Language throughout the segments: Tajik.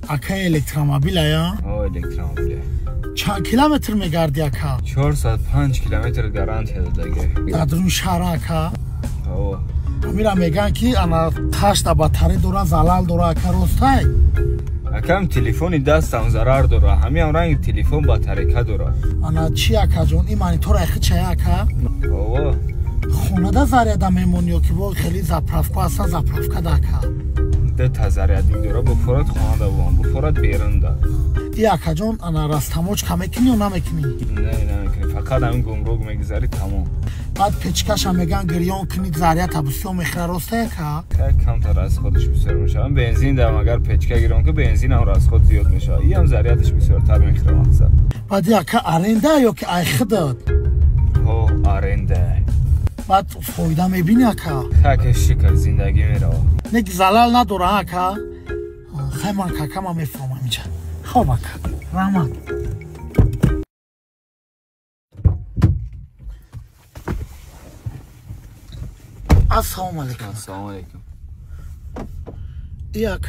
Aka elektromobil ya? O elektromobil. Çand kilometre میگردی aka? 405 kilometre garanti دیگه. در درون شهر aka? او. میرم میگن که انا تاش تا باتری داره زلال داره aka راستای؟ اکم تلفنی دستم ضرر داره. همین رنگ تلفن باتری کا داره. انا چی aka جون؟ این مانیتور اخی چه aka؟ او. خونه دا زریاده میمونی که با خیلی زپرافکا اصلا زپرافکا داکا. ده تزریادی داره با فرات خونه دا بودم. با فرات بیرون دا. ای اکا جون انا راستموچ کمی کنی و نمیکنی؟ نه فقط همین گمرک میگذاری تمام. بعد پیچکش هم میگن گریون کنی زریاد تابستون میخره راسته که؟ کم تر از خودش بسیار میشه. من بنزین دارم اگر پیچکه گیرم که بنزین هم از خود زیاد میشه. این هم زریادش بسیارتر میخره مقصد. بعد ای اکا آرنده یا که ایخ داد؟ هو آرنده. بعد فایده میبینی اکا؟ خاک شکر زندگی میره. نگ زلال نداره اکا؟ خیلی من که کم هم میفهمم اینجا. خوب اکا رحمت. السلام علیکم. السلام علیکم.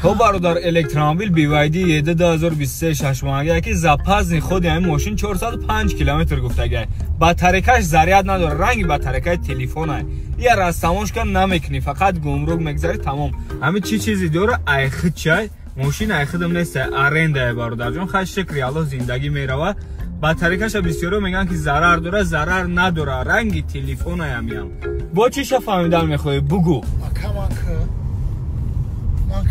تو برادر الکترومبیل BYD 2023 6 ماهه که زپاز خود همین ماشین 405 کیلومتر گفته گه. باتریکش زریاد نداره. رنگ باتریکای تلفنه. یه راستموش کن نمیکنی فقط گمرک میگذاری تمام. همین چیزی داره ایخ چای ماشین ایخدم نیست آرنده برادر جون خیلی شکری الله زندگی میره. باتریکش بسیارا میگن که ضرر داره ضرر نداره. رنگ تلفنه همین. با چیش فهمیدن میخوای بگو. من که